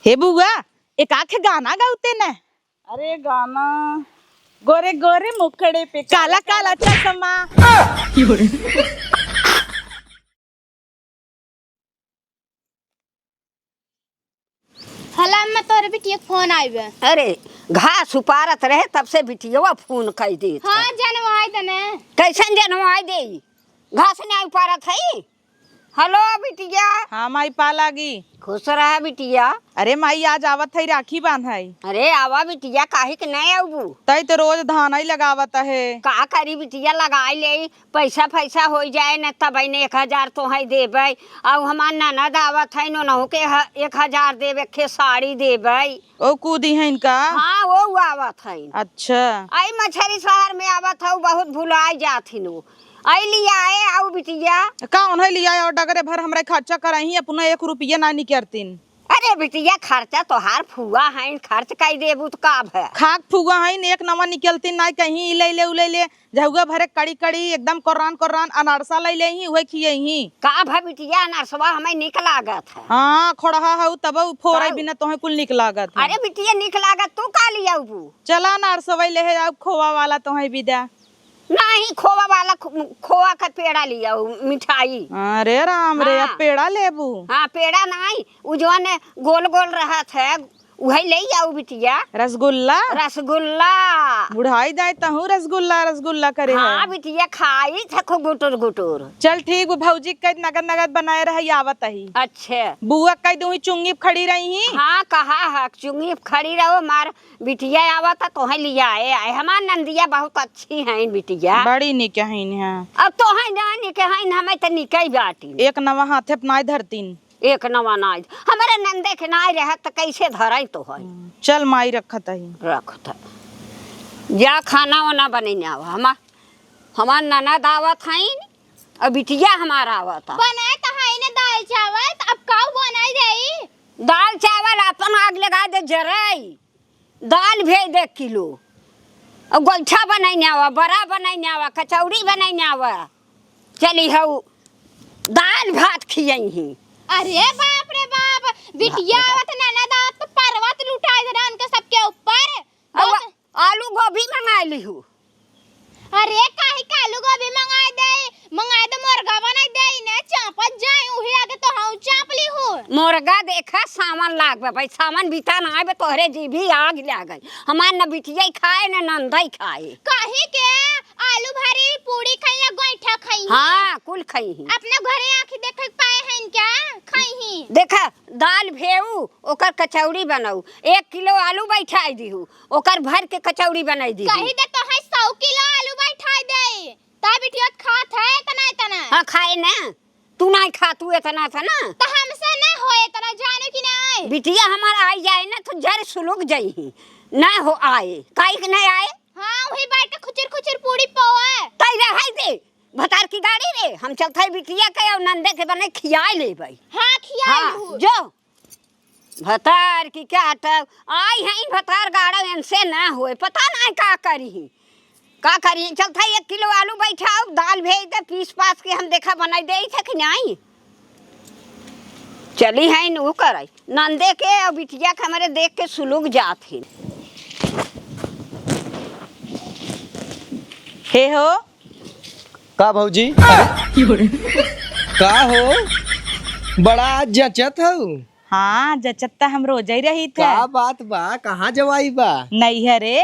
हे बुआ एक आखे गाना गाते न। अरे गाना गोरे गोरे मुखड़े पे काला काला चश्मा। हला में तोरे बिटिया के फोन आइबे। अरे घास उपारत रहे तब से बिटिया फोन कई दे। हाँ जनवाई दने। कैसन जनवाई दे? घास नहीं उपारत है। हेलो बिटिया। हाँ माई पा लागी। खुश रहा बिटिया। अरे माई आज आवत है राखी बांधाई। अरे आवा बिटिया काहे के नहीं आऊ? तई तो रोज धान ही लगावत है। का करी बिटिया लगाई ले पैसा पैसा हो जाए न तब 1000 तो है देबे। और हमार ननद आवत है नो के 1000 देबे के साड़ी देबे। ओ कूदी है इनका। हाँ वो आवत है। अच्छा आई मछरी शहर में आवत है बहुत भुलाई जाती नो। आई लिया आए आऊ बिटिया। कौन है लिया और डगरे भर हमरा खर्चा कराही अपना 1 रुपया ना निकरतीन। अरे बिटिया खर्चा तो हार फुआ है खर्च कई देबू तो का भय। खाक फुगा है एक नवा निकलतीन ना कहीं इले ले उले ले जहुआ भरे कड़ी कड़ी एकदम कोरान अनारसा ले ले ही वही खिए ही का भय बिटिया नरसवा हमें निक लागत है। हाँ खोड़ा है तब फोरे बिना तोहे कुल निक लागत है। अरे बिटिया निक लागत तू का लिया चला अनारसवा ले है अब खोवा वाला तोहे विदा नहीं खोवा वाला खोवा का पेड़ा लिया मिठाई। अरे राम रे हाँ। अब पेड़ा लेबू। हाँ पेड़ा नहीं उजवन गोल गोल रहा था वही ले आऊ बिटिया। रसगुल्ला रसगुल्ला बुढ़ाई जाए तहू रसगुल्ला करे हाँ है। बिटिया खाई था खूब गुटुर गुटुर। चल ठीक वो भौजी कई नगद बनाए रहे आवत ही। अच्छे बुआ कई दूही चुंगी खड़ी रही ही। हाँ कहा है चुंगी खड़ी रहो मार बिटिया आवता तो है लिया आए हमार नंदिया बहुत अच्छी है बिटिया। बड़ी निकहीन है। अब तो है ना निकहन हमें तो निकई बाटी एक नवा हाथे अपनाए धरतीन। एक नवा नाई हमारे नंदे के नाई रह तो कैसे धराई तो है। चल माई रखत ही रखत जा खाना वाना बने आवा हमार ननद आवत है और बिटिया हमारा आवत बनाए तो है ने दाल चावल अब का बनाई जाई। दाल चावल अपन आग लगा दे जराई दाल भेज दे किलो और गोईठा बनाई आवा बड़ा बनाई आवा कचौड़ी बनाई आवा चली हऊ दाल भात खियई ही। अरे बाप रे बाप बिटिया आवत ननद आवत तो पर्वत लुटाई दे उनके सबके ऊपर। अब आलू गोभी मंगा ली हूँ। अरे काहे कालू गोभी मंगाए दे मुर्गा बनाई दे ने चापत जाए उही आगे तो हाउ चाप ली हो। मुर्गा देखा सामान लाग भाई सामान बीता ना आवे तोहरे जी भी आग लागल हमार न बिटिया खाए न नंदा खाए। काहे के आलू भरी पूरी खाई या गोईठा खाई। हाँ कुल खाई ही अपने घरे आंखी देख पाए हैं क्या खाई ही। देखा दाल भेऊ ओकर कचौड़ी बनाऊ 1 किलो आलू बैठाई दीहू ओकर भर के कचौड़ी बनाई दी। कही दे तो है 100 किलो आलू बैठाई दे ता बिटिया खात है तना। हाँ खाए ना तू नहीं खा तू इतना था ना तो हमसे ना होए तना जाने की नहीं। बिटिया हमारा आई जाए ना तो जर सुलग जाई ही ना हो आए काई के नहीं आए। हाँ वही बैठ के खुचर पूरी पोए तई रहाई दे भतार की गाड़ी रे हम चलते बिटिया के और नंदे के बने खियाई ले भाई। हाँ खिया हाँ जो भतार की क्या हटा आई है भतार गाड़ा इनसे ना होए पता नहीं का करी चलता 1 किलो आलू बैठाओ दाल भेज दे पीस पास के हम देखा बनाई दे थे कि नहीं चली है नु कराई नंदे के और बिटिया के हमारे देख के सुलग जात ही। हे हो का भौजी का हो बड़ा जचत हो। हाँ जचत्ता हम रोज ही रही थे। का बात बा कहाँ जवाई बा? नैहरे।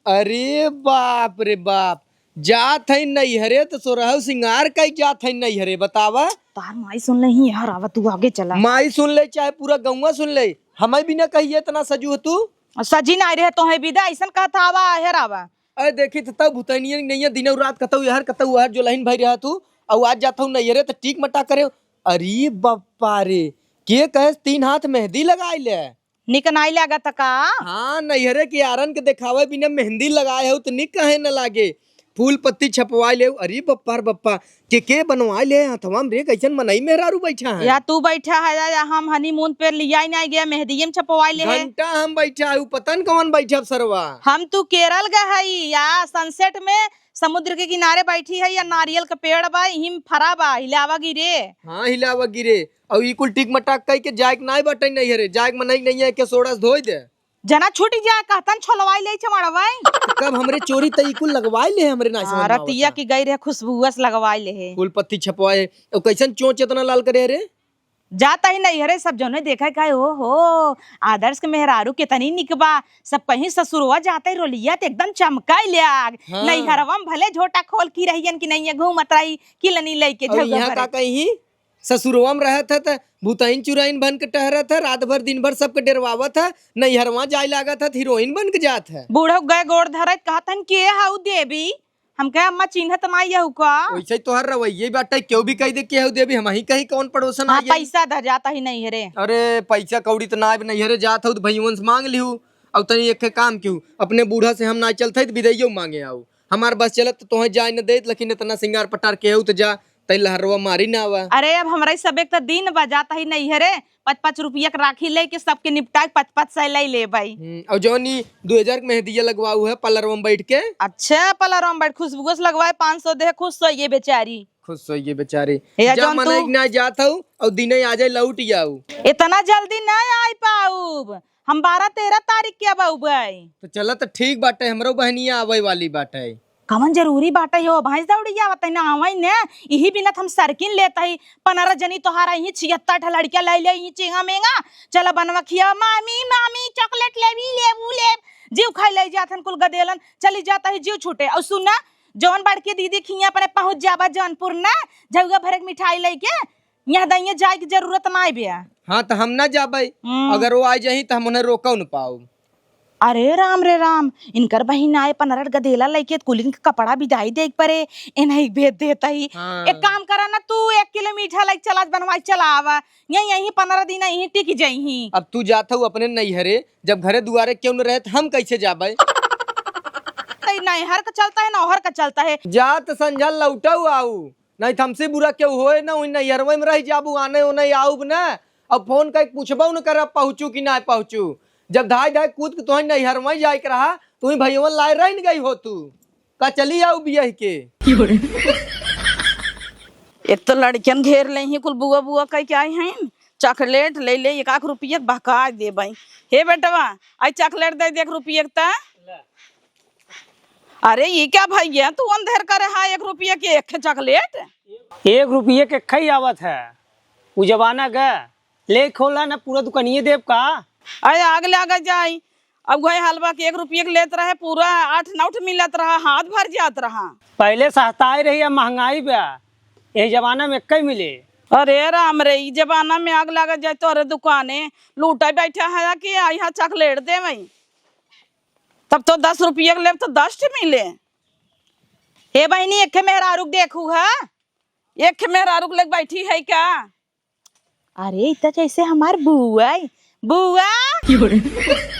अरे बाप रे बाप जात है नैहरे तो सोरह सिंगार कई जात है नैहरे बतावा। तार माई सुन ले ही यार आवा तू आगे चला। माई सुन ले चाहे पूरा गौवा सुन ले हमें भी न कहिए इतना सजू हो तू। सजी ना रहे तो है विदा ऐसा कहता आवा हेर आवा। अरे देखी तो तब भूतनिया नहीं दिन रात कतऊ यार कतऊ यार जो लहिन भाई रहा तू और आज जाता हूँ नैहरे तो टीक मटा करे। अरे बापा रे के कहे 3 हाथ मेहंदी लगाई ले निक नाई लगा तका। हाँ नैहरे के आरन के देखावे बिना मेहंदी लगाए हो तो निक कहे न लागे। फूल पत्ती छपवाई ले। अरे बप्पा रे बप्पा के बनवाई ले हथवा में रे, कैसन मनई मेहरारू बैठा है। या तू बैठा है या हम हनीमून पे लिया ही नहीं गया, मेहंदी में छपवाई ले है। घंटा हम बैठा है, पता न कौन बैठा सरवा। हम तू केरल गए है या सनसेट में समुद्र के किनारे बैठी है, या नारियल का पेड़ बा हिम फरा बा हिलावा गिरे। हाँ हिलावा गिरे और ई कुल टिक मटाक कह के जाए के नहीं बटई नहीं है रे, जाए के मनई नहीं है के सोडा धोई दे जना छूट जाए कहतन छोलवाई ले चमड़वाई। कब हमरे चोरी तई कुल लगवाई ले हमरे ना समझ में आवत। रतिया की गई रे खुशबुअस लगवाई ले है। फूल पत्ती छपवाए और कैसन चोंच इतना लाल करे रे। जाता ही नहीं हरे, सब जने देखा का हो आदर्श के मेहरारू कितनी निकबा, सब कहीं ससुरवा जाते ही रोलिया तो एकदम चमकाई ले आग। हाँ। नहीं हरवम भले झोटा खोल की रहियन की नहीं घूमत रही किलनी लेके और यहाँ का कहीं ससुरवा में रहा था भूताइन चुराइन बन के टहरा था, रात भर दिन भर सबके डरवावा था, नहीं हरवा जाए लगा था हीरोइन बन के जात है। बूढ़ो गए गोड़ धरत कहतन के हाउ देवी, हम कहे अम्मा चिन्हत नहीं हु का। वैसे तोहर रवैये बाटे क्यों भी कह दे के हो देवी, हम ही कहीं कौन पड़ोसन हाँ, आई। पैसा धर जाता ही नहीं हरे। अरे पैसा कौड़ी तो ना नहीं हरे जात हो तो भैया से मांग लिहू। अब तनी एक काम क्यों अपने बूढ़ा से हम ना चलते तो विदैयो मांगे आओ, हमार बस चलत तो तुम्हें जाए न दे, लेकिन इतना सिंगार पटार के हो तो जा तई लहरवा मारी ना आवा। अरे अब हमारा सब एक तो दिन बजाता ही नहीं हरे, 5-5 रुपया के राखी ले के सबके निपटा 5-5 सै ले भाई। और जौनी 2000 के मेहंदी लगवाऊ है पार्लर में बैठ के। अच्छा पार्लर में बैठ खुशबू से लगवाए 500 दे, खुश हो ये बेचारी। खुश हो ये बेचारे या जा जौन मने तू- ना जात हूँ और दिने आ जाए लौट जाऊ। इतना जल्दी नहीं आई पाऊब, हम 12-13 तारीख के अब भाई। तो चला तो ठीक बाटे, हमरो बहनिया आवे वाली बाटे। कमन जरूरी बाटे हो भैंस दौड़िया बताई ना आवई ने, यही बिना हम सरकिन लेता ही 15 जनी तोहारा ही 76 लड़किया ले ले ही चिंगा मेंगा चला बनवा खिया मामी मामी चॉकलेट लेवी लेबू ले जीव खाई ले जाथन कुल गदेलन चली जाता ही जीव छूटे। और सुनना जौन बड़की दीदी खिया अपने पहुंच जाबा जौनपुर ना झुगा भर के मिठाई लेके, यहाँ दइया जाए की जरूरत ना बिया। हाँ तो हम ना जाबे, अगर वो आ जाही तो हम उन्हें रोको न पाऊ। अरे राम रे राम, इनकर बहिन आए 15 गदेला लेके कुलिन के कपड़ा बिदाई देख परे इन्हें भेज देता ही। हाँ। एक काम करा ना तू 1 किलो मीठा लाइक चला बनवाई चला आवा, यही 15 दिन यही टिक जाही। अब तू जाता हूँ अपने नैहरे, जब घरे दुआरे क्यों न रहे तो हम कैसे जाबे। नैहर का चलता है नौहर का चलता है। जात संझा लौटऊ आऊ, नहीं तो हमसे बुरा क्यों होए ना, नैहरवे में रह जाबू आने ओने आऊ ना। अब फोन कर पूछबो न कर पहुँचू कि ना पहुँचू, जब धाय धाय कूद के तुह नैहरवे जाए के रहा तुही भैया लाए रह गई हो तू का चली आऊ बिया के। एक तो लड़कियन घेर ले ही कुल बुआ बुआ कह के आई हैं, चॉकलेट ले ले 1 रुपया बहका दे भाई। हे बेटवा आई चॉकलेट दे 1 रुपया ता। अरे ये क्या भैया तू अंधेर करे है 1 रुपया के एक चॉकलेट। 1 रुपये के खई आवत है वो जमाना का ले खोला ना पूरा दुकानिए देव का। अरे आग लगा जाई, अब गए हलवा के 1 रुपया के लेत रहे पूरा 8-9 मिलत रहा, हाथ भर जात रहा। पहले सस्ताई रही अब महंगाई बा, यही जमाना में कई मिले। अरे राम रे ई जमाना में आग लगा जाए तो अरे दुकाने लूटा बैठा है कि यहाँ चॉकलेट दे भाई, तब तो 10 रुपया के ले तो 10 मिले। हे बहनी एक मेहरारूक देखू है, एक मेहरारू लेके बैठी है क्या। अरे इतना जैसे हमार बुआ बुआ।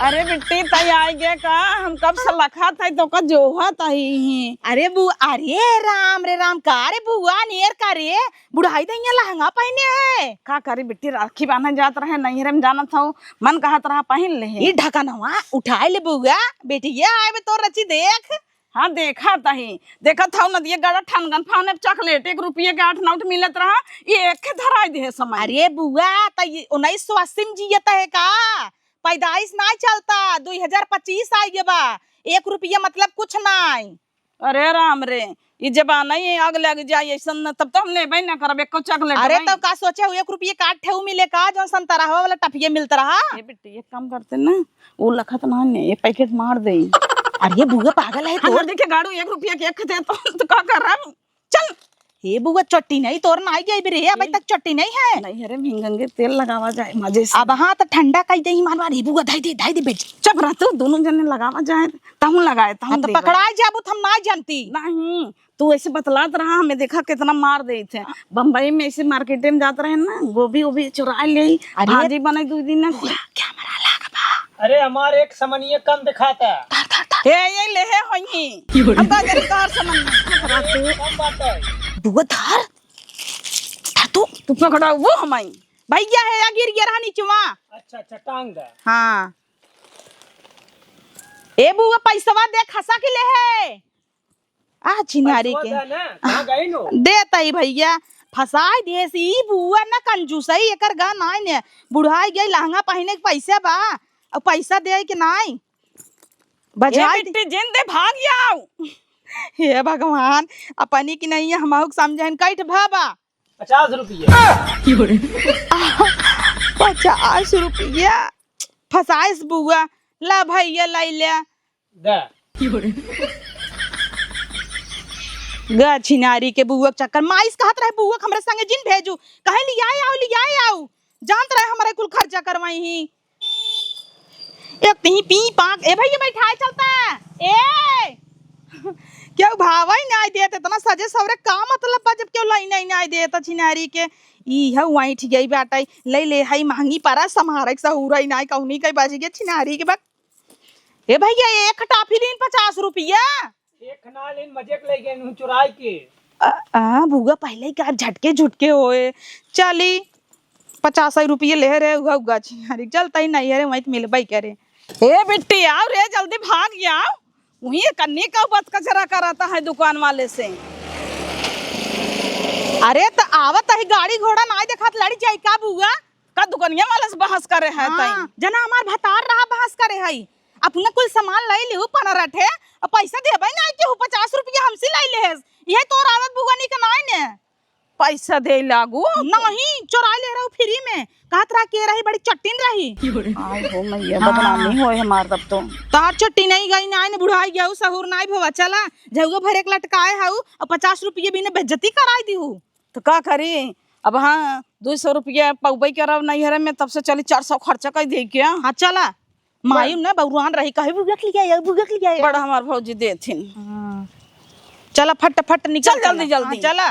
अरे बिट्टी तई आई गे का, हम कब से लखा था तो का जोहा तही। अरे बुआ, अरे राम रे राम का रे बुआ नियर का रे बुढ़ाई दैया लहंगा पहने है। का करी बिट्टी राखी बांधे जात रहे नैहरे में जाना था, मन कहत रहा पहन ले। ये ढकनवा उठाए ले बुआ, बेटिया आए तो रची देख। हाँ देखा तही, देखा था नदिया गड़ा ठनगन फाने चॉकलेट 1 रुपये के 8-9 मिलत रहा, ये एक धराई दे समय। अरे बुआ तो 1980 में जियता है का, पैदाइश ना चलता 2025 आई गया बा, 1 रुपया मतलब कुछ नहीं। अरे राम रे ये जमाना ही आग लग जाए ऐसा, तब तो हम लेबे ना करब एको चॉकलेट। अरे तो का सोचे 1 रुपये का 8 मिले का, जो संतरा वाला टफिया मिलता रहा। ये बिट्टी एक काम करते ना, वो लखत ना ने ये पैकेट मार दे। अरे बुआ पागल है तो देखे गाड़ू 1 रुपया के एक थे तो का कर रहा चल। हे बुआ चट्टी नहीं तोर ना आई गई बे, अभी तक चट्टी नहीं है। नहीं अरे भिंगंगे तेल लगावा जाए मजे से। अब हाँ तो ठंडा कई दे मानवा रे बुआ धाई दे बेच। चुप रह तू, दोनों जने लगावा जाए तहु लगाए तहु तो पकड़ा जाबू हम ना जानती। नहीं तू ऐसे बतलात रहा, हमें देखा कितना मार दे थे। बम्बई में ऐसे मार्केट में जाते रहे ना, गोभी वोभी चुरा ले भाजी बनाई 2 दिन ना। क्या मरा लाग बा। अरे हमारे एक समनिए कम दिखाता। हे ये ले है होई हम का जन कार समन बुआ धार तू पकड़ा वो हमाई भैया है या गिर गया रहा नीचवा। अच्छा अच्छा टांग दे। हाँ ए बुआ पैसवा दे खसा के ले है आ चिनारी के कहाँ गई नो? देता ही भैया फसाई देसी बुआ ना कंजूसई एकर गा नाई ने बुढ़ाई गई लहंगा पहने के पैसा बा और पैसा दे के नाई ये बजाई बिट्टी जिंदे भाग जाओ। हे भगवान अपनी की नहीं हम समझन कैठ भाबा 50 रुपये। 50 रुपया फसाइस बुआ ला भैया लाई ले दे। गा छिनारी के बुआ के चक्कर माइस कहत रहे बुआ हमरे संगे जिन भेजू कहे लिया आओ जानत रहे हमारे कुल खर्चा करवाई ही एक पी पी पाक ए भैया बैठाए चलता ए क्या भावई नहीं देते इतना सजे सवरे का मतलब बा जब क्यों लाई नहीं देता छिनारी के ई है वही ठीक गई बाटा ले हई महंगी परा समारक सहुरई नहीं कहनी कई बाजी के छिनारी के बा ए भैया एक टाफी लीन 50 रुपया एक खना लेन मजे के ले गए नु चुराई के। बुआ पहले ही का झटके झुटके होए चली 50 रुपये ले रहे उगा छिनारी चलता ही नहीं है वही मिलबई करे। हे बिट्टी आओ रे जल्दी भाग जाओ वही कन्नी का बत कचरा कराता है दुकान वाले से। अरे तो आवत है गाड़ी घोड़ा ना देखत लड़ी जाई का बुआ का दुकानिया वाले से बहस करे है हाँ, जना हमार भतार रहा बहस करे हई अपना कुल सामान लाई लिहु पनरठे और पैसा देबई ना के 50 रुपया हमसे लाई लेस यही तोर आदत बुगानी का नाई ने पैसा दे लागू नहीं चोरा ले रहू फ्री में कहत रहा के रही बड़ी चट्टीन रही आई हो मैया बदनामी होए हमार तब तो तार चट्टी नहीं गई नाई ने बुढ़ाई गया सहूर नाई भवा चला जहुआ भर एक लटकाए हऊ और 50 रुपये बिना बेइज्जती कराई दीहू तो का करी अब हाँ 200 रुपया पौबई करब नैहर में तब से चली 400 खर्चा कर दे क्या। हाँ चला मायूम ना बउरुआन रही कहे बुगक लिया बड़ा हमार भौजी देथिन चला फट फट निकल चल जल्दी चला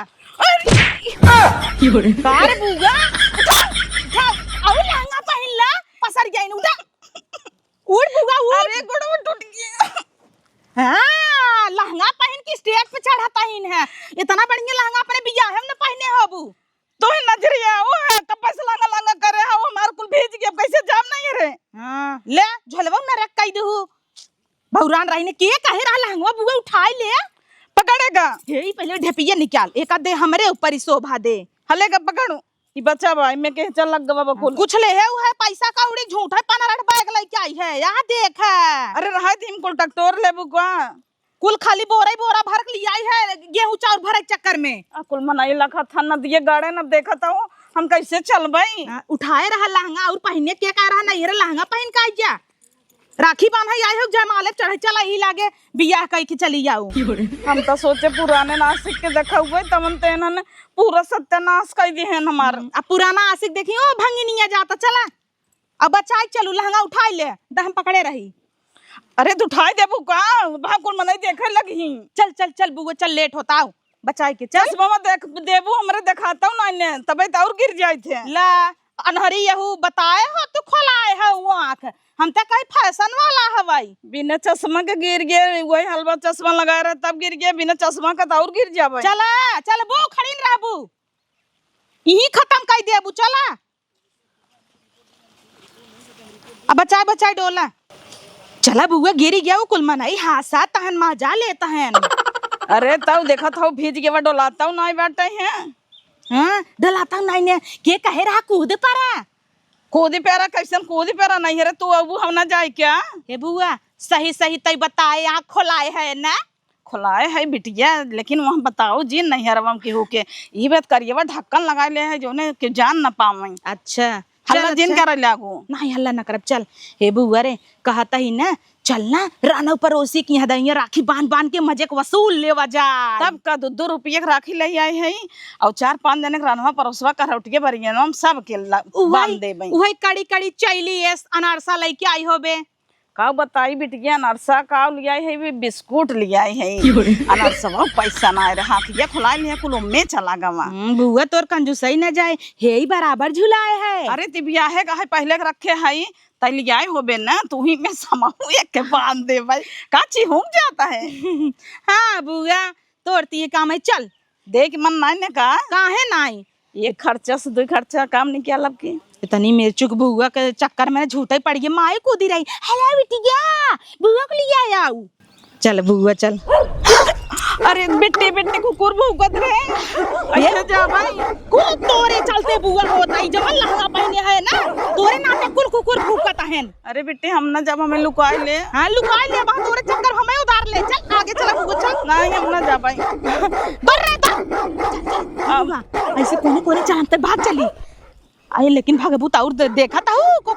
कार बुगा और लहंगा पहन ला पसर जाइन उड़ा उड़ बुगा उड़ अरे गोड़ टूट गया। हां लहंगा पहन के स्टेज पे चढ़ाता ही है इतना बढ़िया लहंगा अपने बियाह हम न पहने होबू तो ही नजरिया वो है कब पैसा लंगा लंगा करे है वो हमार कुल भेज के कैसे जाम नहीं रे। हां ले झलवा न रख कई दहू बउरान रही ने के कहे रहा लहंगा बुगा उठाई ले पकड़ेगा हे पहले ढेपिया निकाल एक आधे हमरे ऊपर ही शोभा दे हलेगा पकड़ू ई बच्चा भाई में के चल लग गवा कुल कुछ ले है वो है पैसा का उड़ी झूठा पनरठ बैग लेके आई है यहाँ देख अरे रहा थी कुल टक्टोर लेबू का कुल खाली बोरा ही बोरा भर के लिया है गेहूं चाउर भरे के चक्कर में कुल मनाई लखा था न दिए गाड़े न देखा था हम कैसे चलबई उठाए रहा लहंगा और पहने के कह रहा नहीं रे लहंगा पहन के आई जा राखी बांधा आई हो जयमाले चढ़े चला ही लागे बियाह कह के चली जाऊ हम तो सोचे पुराने नासिक के देखा हुए तमन तेन पूरा सत्यानाश कर दी है हमार अब पुराना आशिक देखी ओ भंगिनिया जाता चला अब बचाई चलू लहंगा उठाई ले हम पकड़े रही अरे तू उठाई देबू का वहां कुल मनाई देखे लगी चल चल चल बुआ चल लेट होता हूँ बचाई के चल मामा देख देबू हमरे दिखाता हूँ ना तबे तो और गिर जाए थे ला अनहरी यहू बताए हो तू खोलाए हो वो आँख हम तो कहीं फैशन वाला हवाई बिना चश्मा के गिर गए वही हलवा चश्मा लगाए रहे तब गिर गया बिना चश्मा का तो और गिर जावे चला चल बो खड़ी न रहबू यही खत्म कर देबू चला अब बचाए बचाए डोला चला बुआ गिरी गया वो कुल मनाई हासा तहन मजा लेता है अरे तब देखा था भीज के डोलाता हूँ नहीं बैठे हैं हाँ डलाता नहीं ने के कहे रहा कूद पड़ा कूदी पैरा कैसन कूदी पैरा नहीं है रे तू अब हम ना जाए क्या हे बुआ सही सही तय बताए आँख खोलाए है ना खुलाए है बिटिया लेकिन वहाँ बताओ जी नहीं है रवम केहू के ये बात करिए बा ढक्कन लगा ले है जो ने के जान न पावे अच्छा हल्ला जिन कर लागू नहीं हल्ला न करब चल हे बुआ रे कहता ही ना चलना राना पड़ोसी की यहाँ दहिया राखी बांध बांध के मजे के वसूल लेवा जा तब का 2 रुपये के राखी ले आई है और 4-5 दिन के रानवा परोसवा करौटिए बरिए हम सब के बांध देबई वही कड़ी कड़ी चैली अनारसा लेके आई होबे का बताई बिटिया अनरसा का लिया है बिस्कुट लिया है अनरसा पैसा ना रहा ये खुला लिया कुल में चला गवा बुआ तोर कंजूसई न जाए हे ही बराबर झुलाए है अरे तिबिया है कहे पहले के रखे है तैली आए हो बे ना तू ही में समाऊ एक के बांध दे भाई काची हो जाता है। हाँ बुआ तोड़ती है काम है चल। देख मन नहीं ने का काहे नाई एक खर्चा से दो खर्चा काम नहीं किया लब की इतनी मिर्चुक बुआ के चक्कर में झूठा ही पड़ गई माई कूदी रही। हेलो बिटिया बुआ को लिए आया हूँ। चल बुआ चल। अरे बेटे बेटे कुकुर भूकत रहे ये जा भाई कुल तोरे चलते बुआ होता ही जब लहंगा पहने है ना तोरे नाते कुल कुकुर भूकत है। अरे बेटे हम ना जब हमें लुकाए ले हाँ लुकाई ले बा तोरे चक्कर हमें उधार ले चल आगे चला बुआ चल। नहीं हम ना जा पाई बर रे चल ऐसे कोने कोने जानते भाग चली आए लेकिन भागबू ताउर देखा था को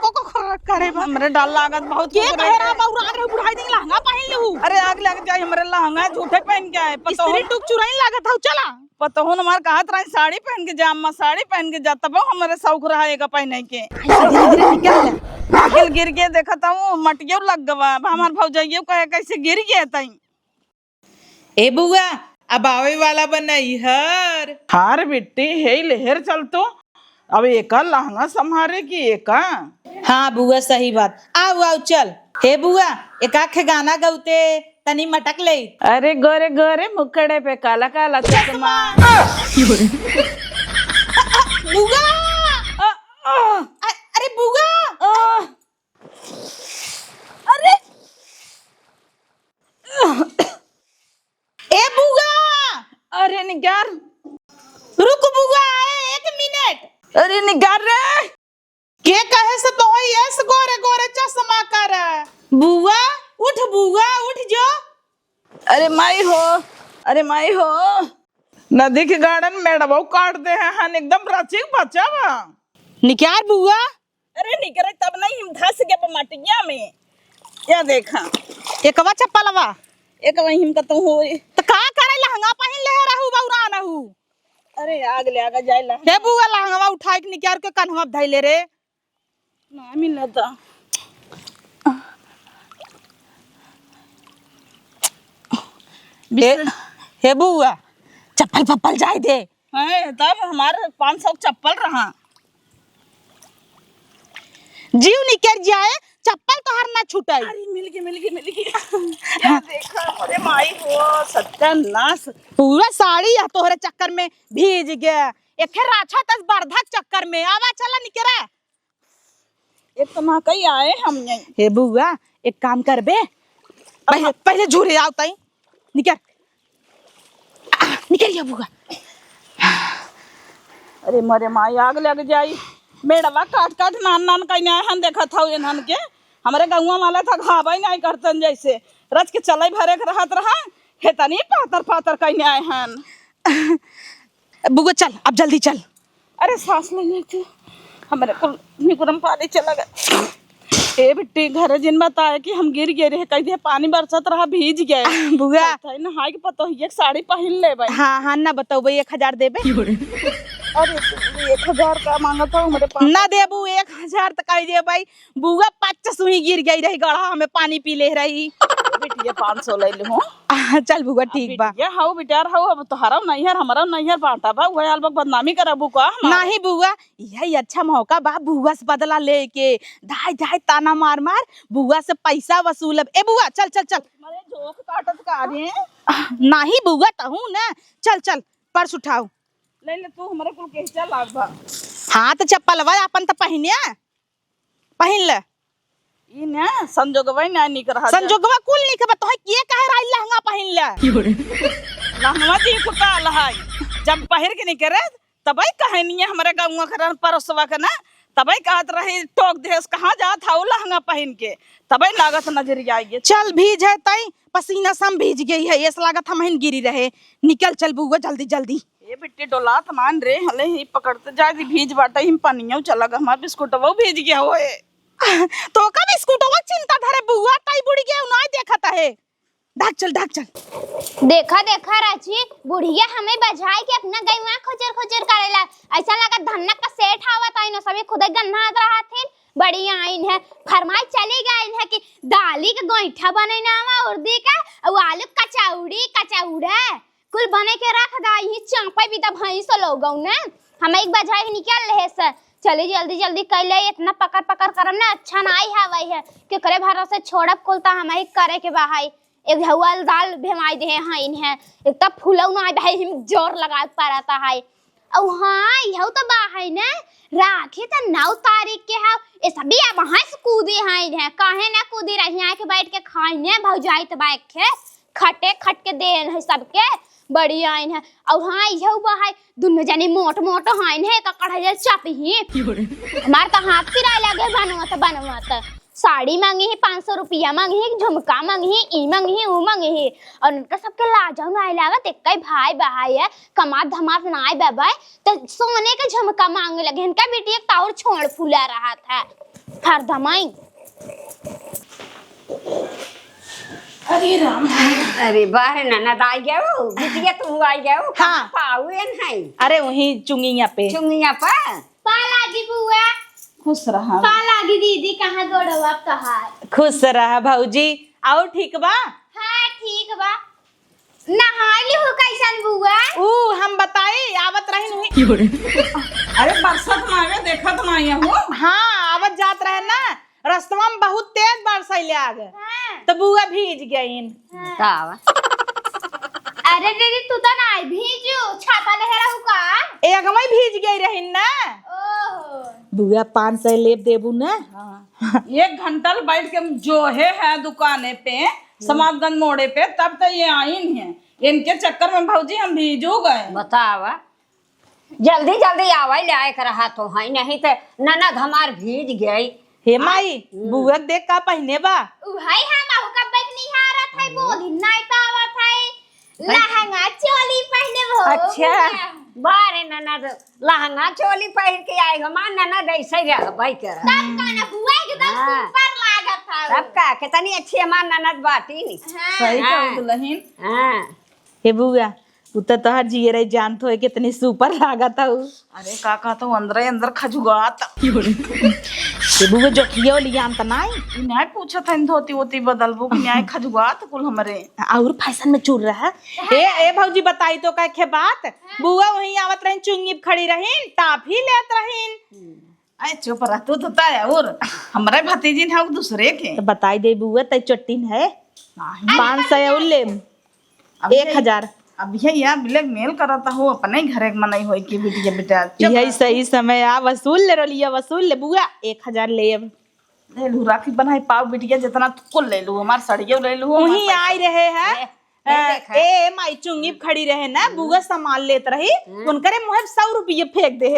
करे बा हमरे डर लागत बहुत के कह रहा बौरा रे बुढ़ाई दिन लहंगा पहन लहू। अरे आग लग जाए हमरे लहंगा झूठे पहन के आए पतो स्त्री टुक चुराई लागत हूँ चला पतो हो हमार कहत रही साड़ी पहन के जा अम्मा साड़ी पहन के जा तब हमरे शौक रहा एक पहने के धीरे धीरे निकल ले गिर गिर के देखत हूँ मटियो लग गवा हमार भौजाइयो कहे कैसे गिर गए तई ए बुआ अब आवे वाला बनाई हर हार बेटे हे लहर चलतो अब एका लहंगा संभारे की एका हाँ बुआ सही बात आओ आओ चल हे बुआ एक आखे गाना गौते तनी मटक ले अरे गोरे गोरे मुखड़े पे काला काला चश्मा बुआ अरे बुआ अरे ए बुआ अरे निगार रुक बुआ आए 1 मिनट अरे निगार रे के कहे से तो यस गोरे गोरे चश्मा कर बुआ उठ जो। अरे माई हो नदी के गार्डन में डबाऊ काट दे हैं हन एकदम रचिक बचा बा निकार बुआ अरे निकरे तब नहीं हम धस के मटिया में या देखा एकवा चप्पलवा एक वही हम कतो हो तो का करे लहंगा पहन ले रहू बौरा नहू। अरे आग ले आगा जाइला हे बुआ लहंगा उठाई के निकार के कन्हवा धइले रे ना मिलता हे बुआ चप्पल पप्पल जाए दे है तब हमारे 500 चप्पल रहा जीव निकर जाए चप्पल तो हर ना छुटाई। अरे मिल गई क्या देखा अरे माई हो सत्यानाश पूरा साड़ी या तोहरे चक्कर में भीज गया एक राछा तस बर्धक चक्कर में आवा चला निकरा एक तो ना कहीं आए हम यहीं हे बुआ एक काम कर बे पहले झूरे आओ तई निकर निकल जा बुआ। अरे मरे माई आग लग जाई मेड़वा काट काट नान नान कहीं आए हम देखा था इन्हन के हमारे गौवा वाला था घावा ही नहीं करतन जैसे रच के चलाई भरे के रहत रहा हेतनी पातर पातर कहीं आए हन बुआ चल अब जल्दी चल। अरे सांस लेने थी हमारे को निकुरम पानी चला गया ए बिट्टी घर जिन बताया कि हम गिर गए रहे कहीं पानी बरसत रहा भीज गए बुआ नहाई के पता एक साड़ी पहन ले भाई हाँ हाँ ना बताओ भाई 1000 देबे अरे 1000 का मांगा था हमारे पास ना देबू 1000 तक कह दे भाई बुआ 50 सुई गिर गई रही गढ़ा हमें पानी पी ले रही बिटिया 500 ले लो चल बुआ ठीक बा ये हाउ बिटार हाउ अब तोहरा नैहर हमारा नैहर बांटा बा वही हाल बदनामी करबू का नहीं बुआ यही अच्छा मौका बा बुआ से बदला लेके धाय धाय ताना मार मार बुआ से पैसा वसूलब। ए बुआ चल चल चल मारे जोक काटत का रे नहीं बुआ तहू ना चल चल पर्स उठाओ ले ले तू हमारे कुल के चल लाग बा हाँ तो चप्पलवा अपन तो पहनिया पहन ले ई ना संजोगवा ना निक रहा संजोगवा कुल नहीं खबर तो के कहे रही लहंगा पहन ले लहंगा दी कुटा लहाई जब पहिर के नहीं करे तबई कहानी हमारे गाँव का परोसवा का ना तबई कहत रही टोक देश कहाँ जात हाउ लहंगा पहन के तबई लागत नजर आएगी चल भीज है तई पसीना सम भीज गई है ऐसा लागत हम गिरी रहे निकल चल बुआ जल्दी जल्दी। ये बिट्टी डोलात मान रे हले ही पकड़ते जाए भीज बाटा ही पनिया चला गा हमारा बिस्कुटवा भीज गया होए तो का बिस्कुटवा चिंता धरे बुआ टाई बुड़ी गया नहीं देखता है भाग चल देखा देखा राची बुढ़िया हमें बजाई के अपना गईवा खोजर खोजर करेला ऐसा लगा धन्ना का सेठ आवत आई न सभी खुदे गन्ना रहा थे बड़ी आइन है फरमाई चली गई है कि दाली का गोईठा बने ना उर्दी का और आलू कचौड़ा कुल बने के रख दाई चांपा भी त भई से लोगौ ने हम एक बजाई निकल रहे से चली जल्दी जल्दी कर ले, इतना पकड़ पकड़ करम ना अच्छा ना आई है वही है कि करे भरोसे छोड़ब कुलता हम ही करे के बाहाई एक हवाल दाल भेमाई दे हैं इन्हें एक तब फूलौ ना भाई हम जोर लगा पड़ता है। औ हां यहू तो बाहाई ना राखी त 9 तारीख के है ए सभी अब हंस कूदी हैं काहे ना कूदी रही आके बैठ के खाई ने भौजाई त बैठ के खटे खट के देन है सबके बड़ी आइन है। और हाँ यहू बाहाई दुनु जनी मोट मोट हाइन है का कढ़ाई चापी हमार तो हाथ पिराए लगे बनवत साड़ी मांगी है 500 रुपया मांगी है झुमका मांगी है ई मांगी है वो मांगी है और उनका सबके लाजाऊ ना लागत एक भाई बहाई है कमात धमात ना आए बाबा तो सोने के झुमका मांगे लगे इनका बेटी एक ताउर छोड़ फूला रहा था हर धमाई। अरे राम अरे बाहर ननद आई गयो बिटिया तू आई गयो हाँ। पाउन है अरे वही चुंगिया पे चुंगिया पर पालागी बुआ खुश रहा पालागी दीदी कहाँ गोड़वा कहाँ खुश रहा भौजी आओ ठीक बा। हाँ ठीक बा नहाली हो कैसन बुआ ऊ हम बताए आवत रही नहीं। अरे बरसात में आगे देखत नहीं हूँ हाँ आवत जात रहे ना रास्तवा में बहुत तेज बरसैले आगे हाँ। तो बुआ भीज गईन। बतावा अरे दीदी तू तो ना भीजू छाता ले रहू का एक में भीज गई रही ना ओहो बुआ 500 लेब देबू ना। 1 घंटा बैठ के जो है दुकाने पे समाजगंज मोड़े पे तब तो ये आइन है इनके चक्कर में भौजी हम भीजू गए। बतावा जल्दी जल्दी आवा ले आए कर रहा तो है नहीं तो ननद हमार भीज गई। हे माई बुआ देख का पहने बा उहाई हम आहू का बैग नहीं हारत है बोली नहीं पावत है लहंगा चोली पहने हो अच्छा बारे ननद लहंगा चोली पहन के आई हमार ननद ऐसे रह भाई कर तब काना बुआ एकदम हाँ। सुपर लागत था सब का कितनी अच्छी हमार ननद बाटी नी। सही हाँ। कहू दुल्हन हाँ हे बुआ उ तो तोहर जिये रही जान तो कितनी सुपर लागत है। अरे काका तो अंदर खजुगात हे बुआ जोठिया लियाम त नहीं न्याय पूछा था धोती वोती बदलबो कि न्याय खजुगात कुल हमरे और फैशन में चुर रहा ए भौजी बताई तो का के बात बुआ वहीं आवत रही चुंगी पे खड़ी रहीन टाफी लेत रहीन। अरे चुप रह तू तो ताया और हमारे भतीजी है दूसरे के तो बताई दे बुआ तई चट्टीन है 500 और ले 1000 अब ये ब्लैक मेल करता हो अपने घरे मनाई होई की बिटिया बेटा यही सही समय आ वसूल ले रलिया वसूल ले बुआ 1000 ले ले लू राखी बनाई पाव बिटिया जितना तुको ले लू हमार सड़ियो ले लू वहीं आई रहे हैं ए माई चुंगी पे खड़ी रहे ना बुआ सामान लेत रही उनकरे मुंह 100 रुपये फेंक दे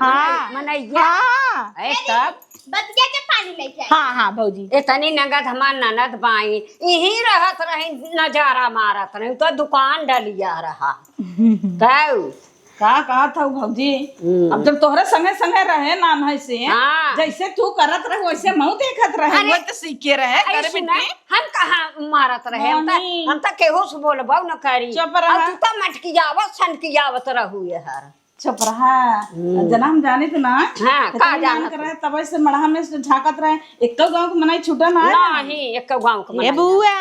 हाँ मनैया हाँ तब बतिया के पानी लेके आई हाँ हाँ भौजी इतनी नगद हमार ननद बाई यही रहत रही नजारा मारत रही तो दुकान डलिया रहा तब कहा था भौजी अब जब तोहरे संगे संगे रहे नान है से हाँ। जैसे तू करत रहे वैसे मऊ देखत रहे अरे, वो तो सीखे रहे अरे करे सुना, बिट्टी हम कहाँ मारत रहे नहीं। हम तो केहू से बोलबो न करी चुप रहा। अब तू तो मटकियावत सनकियावत रहू यार चुप रहा जना हम जाने थे ना हाँ, का जानत रहे तब से मड़हा में से झाकत रहे एक तो गांव के मनाई छूटा ना नहीं एक गांव के ए मनाई। बुआ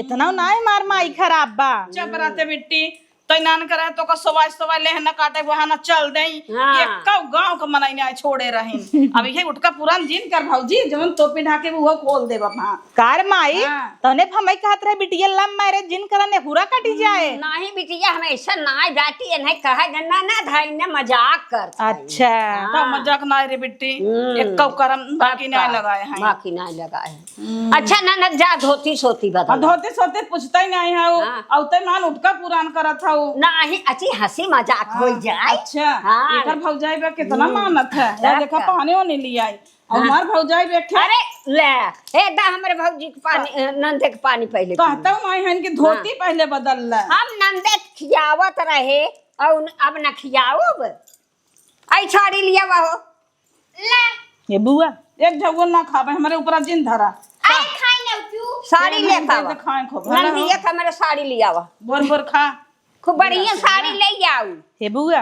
इतना ना मार माई खराब बा चुप रहते बिट्टी तो नान करे तो का सोवाई ले न काटे वहां न चल देई हाँ। एक गांव के मनाई ना छोड़े रहिन अब ये उठका पुरान जीन कर भौजी जवन टोपी ढाके वो खोल दे बाबा कार माई हाँ। तने हमें कहत रहे बिटिया लम मैरिज जिन करने पूरा कटी जाए नहीं बिटिया हमेशा ना जाती नहीं कहा ना ना धाई ने मजाक कर अच्छा तो मजाक ना रे बिट्टी एक करम बाकी ना लगाए हैं बाकी ना लगाए अच्छा ना जा धोती सोती बता धोते सोते पूछता ही नहीं है हाँ। औते मान उठका पुरान करत था नहीं अच्छी हंसी मजाक हो जाए अच्छा हाँ। एकर भौजाई बे कितना मानत है या देखा पानी वो नहीं लिया और हमार भौजाई बे अरे ले ए दा हमरे भौजी के पानी नंदे के पानी पहले कहता हूँ मैं इनकी धोती पहले बदल ले हम नंदे के खियावत रहे और अब न खियाओ आई छाड़ी लिया बाहो ले ये बुआ एक झगुन ना खावे हमारे ऊपर जिन धरा आई खाई ना तू साड़ी दे लेता दे खाए खूब नंदी एक हमारे साड़ी लिया वा बोर बोर खा खूब बढ़िया साड़ी ले आओ हे बुआ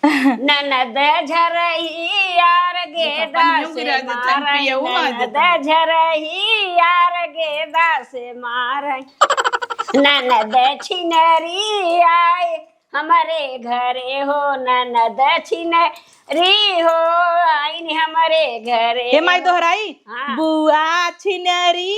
ननद झरही यार गेदा पानियों से गिरा देता है, मारई पिया हुआ ननद झरही यार गेदा से मारई ननद छिनरी आए हमारे घरे हो ननद छिनरी हो आइन हमारे घरे। हे माई दोहराई हाँ। बुआ छिनरी।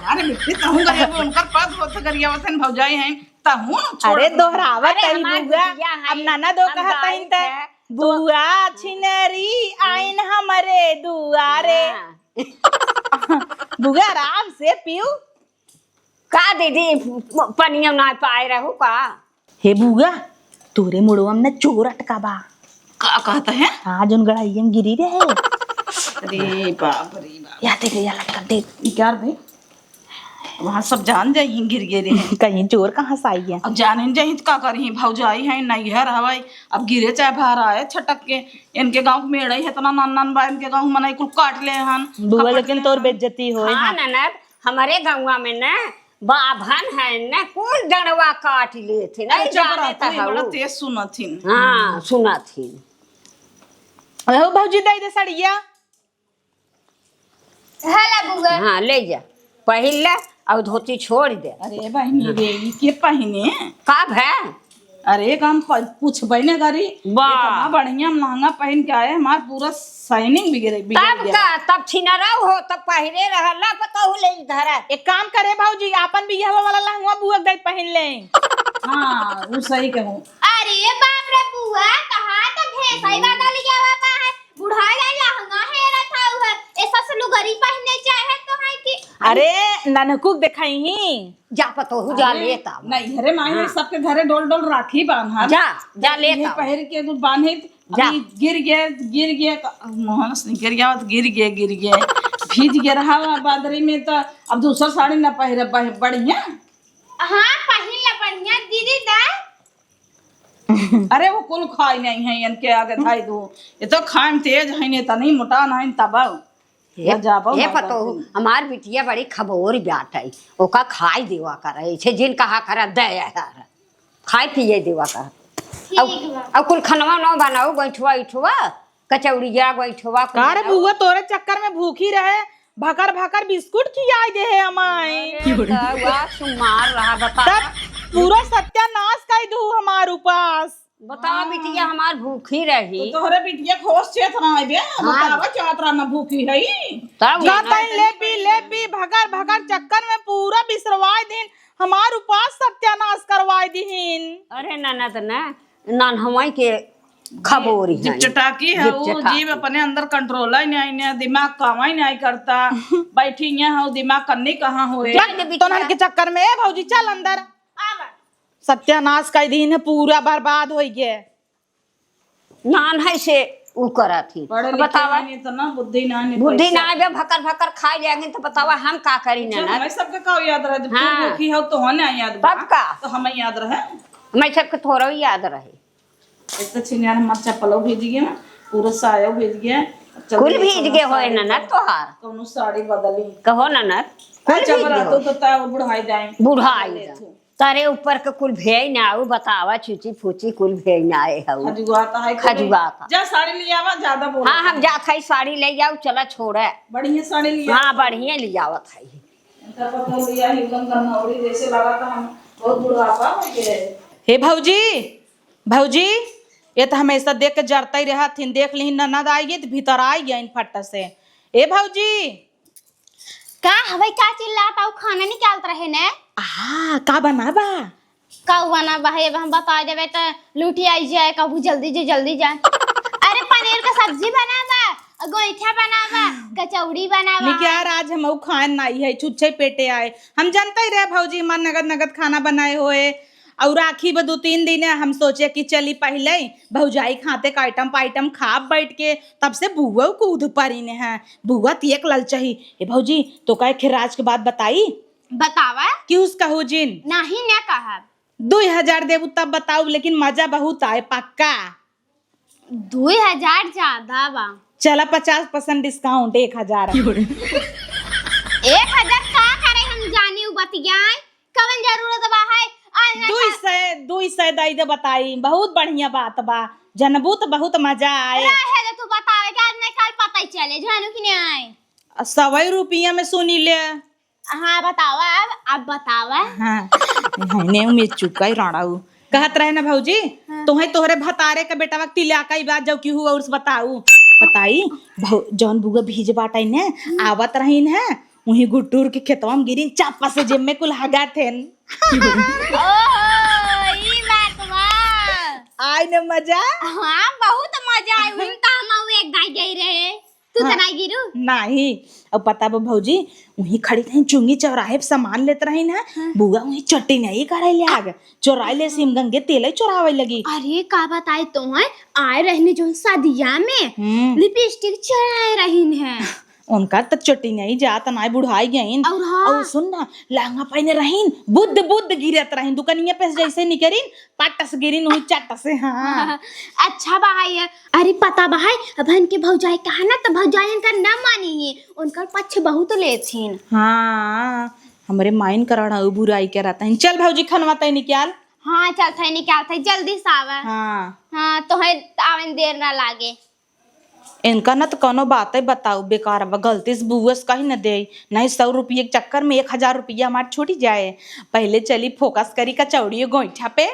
अरे मिट्टी तहूं गरिया उनकर पास होत गरिया वतन भौजाई हैं तहूं अरे दोहरावत अरे तही हमार बुआ बिटिया है, अब नाना दो हम कहत तही गाई है, बुआ छिनरी आइन हमरे दुआरे। बुआ आराम से पीऊ। का दीदी पनिया ना पाए रहू का। हे बुआ तोरे मुड़वा में न चोर अटका बा। का कहता है? हाँ जोन गड़ाइया में गिरी रहे। अरे बाप रे बाप, या देख या लटका देख क्या भाई वहाँ सब जान जाई गिर गिरे हैं। कहीं चोर कहाँ से आई है। अब जाने जाई तो का करी भौजाई है नैहर हवाई अब गिरे चाहे बाहर आए छटक के इनके गांव में मेड़ा है इतना नान नान बा इनके गांव में कुल काट ले हन बुआ लेकिन तोर बेइज्जती होए। हाँ ननद हमारे गाँव में न बाभन है न कुल डंडवा काट ले थे नहीं जाने बड़ा तो तेज सुनथिन। हाँ सुना थी। अहो भौजी दे दे सड़िया। हला बुआ हाँ ले जा पहिल ले और धोती छोड़ दे। अरे बहनी रे ई के पहिने कब है अरे हम पूछबे ने करी वाह। इतना बढ़िया महंगा पहन के आए हमार पूरा शाइनिंग बिगड़ तब गया। का तब छिनराव हो तब पहिरे रहला पता ले धरा। एक काम करे भौजी आपन बियाह वाला लहंगा बुआ दे पहन ले। हाँ वो सही कहूँ। अरे बाप रे बुआ कहाँ तक है सही बात वाली क्या बात है बुढ़ा गया लहंगा है रखा हुआ ऐसा सलूगरी पहनने चाहे तो है कि अरे ननकुक दिखाई ही जा पतो हो जा लेता नहीं अरे माई है सबके घरे डोल डोल राखी बांधा जा लेता पहन के बांधे जा। अभी गिर गया मोहन सिंह गिर गया भीज गया रहा बादरी में तो अब दूसरा साड़ी ना पहरे बढ़िया। हाँ पहन ला बढ़िया दीदी दा अरे वो कुल खाई नहीं है इनके आगे धाई दो ये तो खाए तेज है नहीं तनी मोटा नहीं तब ये पतो हमार बिटिया बड़ी खबोर ब्याट है ओका खाई देवा करे छे जिन कहा कर दे यार खाई पिए देवा कर अब कुल खनवा न बनाओ बैठवा इठवा कचौड़िया बैठवा कार बुआ तोरे चक्कर में भूखी रहे भकर भकर बिस्कुट खियाई दे है हमाई सुमार रहा बता तब पूरा सत्यानाश कर दू हमार उपास। बताओ बिटिया हमार भूखी रही तोहरे बिटिया खोस चेत ना है बे बतावा चातरा ना भूखी है तब ले पी भगर भगर चक्कर में पूरा बिसरवाए दिन हमार उपास सत्यानाश करवाए दीन। अरे ननद न नान हमाई के खबोरी जिप चटाकी है वो जीव अपने अंदर कंट्रोल ही नहीं दिमाग काम ही नहीं करता बैठी यहाँ दिमाग करने कहाँ हुए तो नन के चक्कर में भौजी चल अंदर सत्यानाश का दिन है पूरा बर्बाद हो गया। नान है से ऊ करा थी बतावा इतना बुद्धि ना बुद्धि ना बे भकर भकर खाई लेंगे तो बतावा हम का करी ननद हमें सबके का याद रहे तू हाँ। भूखी हो तो होने याद तब का तो हमें याद रहे मैं सबके थोड़ा ही याद रहे एक तो छिनियार हमार चप्पलों भेज गया ना पूरा साया भेज गया कुल भीज गए होए ननद तोहार कौनो साड़ी बदली कहो ननद कुल भीज चपरा गए तो ता बुढ़ाई जाए बुढ़ाई तारे ऊपर के कुल भेज ना आऊ बतावा छुची फूची कुल भेज ना आए हऊ खजुआता है खजुआता जा साड़ी ले आवा ज्यादा बोल हाँ हम जात है साड़ी ले जाऊ चला छोड़े बढ़िया साड़ी ले हाँ बढ़िया ले जावत है इनका पता लिया हिलम गन्नौरी जैसे लगा था हम बहुत बुढ़ापा हो गए। हे भौजी भौजी ये तो हमेशा देख के जरता ही रहा थी देख ली ननद आई तो भीतर आई गया इन फट से। ए भौजी का हवे का चिल्लाता खाना निकालत रहे ने का बनाबा का बना भाई अब हम बता देवे तो लूटी आई जाए कबू जल्दी जाए अरे पनीर का सब्जी बनावा गोईठा बनावा कचौड़ी बनावा लेकिन यार आज हम खान नहीं है छुच्छे पेटे आए हम जानते ही रहे भौजी हमार नगद नगद खाना बनाए हुए और राखी ब 2-3 दिन हम सोचे कि चली पहले भौजाई खाते का आइटम खा बैठ के तब से बुआ कूद परी ने है बुआ तियक लल चाही। ए भौजी तो कहे खिराज के बात बताई बतावा कि उसका हो जिन नहीं ना कहा 2000 देबू तब बताऊ लेकिन मजा बहुत आए पक्का 2000 ज्यादा बा चला 50% डिस्काउंट 1000 1000 का करे हम जानी बतियाई कवन जरूरत बा है 200 दई दे बताई बहुत बढ़िया बात बा जनबू तो बहुत मजा आए रहे तू बतावे कि आज नहीं कल पता ही चले जानू कि नहीं आए 100 रुपया में सुनी ले। हाँ बतावा अब बतावा हाँ ने में चुका ही राड़ाऊ कहत रहे ना भौजी तोहे तोहरे भतारे के बेटा वक्त इलाका बात जब की हुआ उस बताऊ बताई जौन बुआ भीज बाटाई ने आवत रहीन है वही गुट्टूर के खेतवा में गिरी चापा से जिम में कुल हगा थे ई बात बा। आई ने मजा हाँ बहुत मजा आई हम तो हम एक गाय गई रहे तू तो नहीं गिरू नहीं अब पता बा भौजी वही खड़ी रही चुंगी चौराहे पे सामान लेत रही ना बुआ वही चट्टी नहीं करे ले आग चोराई ले सिम गंगे तेल चोरावे लगी अरे का बताए तो है आए रहने जो शादिया में लिपस्टिक चढ़ाए रहीन है उनका तो चट्टी नहीं जात ना बुढ़ाई गईन और हाँ। और सुन ना लहंगा पहने रहीन बुद्ध बुद्ध गिरत रहीन दुकानिया पे से जैसे निकरीन पटस गिरीन वही चट से हाँ अच्छा भाई अरे पता भाई बहन के भौजाई कहा ना तो भौजाई का ना मानी है उनका पक्ष बहुत लेथिन हाँ हमारे माइन कराना बुराई के रहता है चल भौजी खनवाता निकाल हाँ चल थे निकाल थे जल्दी से आवे हाँ हाँ तो है आवे देर ना लागे इनका ना तो कोनो बात है बताओ बेकार बा गलती से बुआ से कहीं न दे नहीं 100 रुपये के चक्कर में 1000 रुपया हमारे छूट जाए पहले चली फोकस करी कचौड़ी गोईठा पे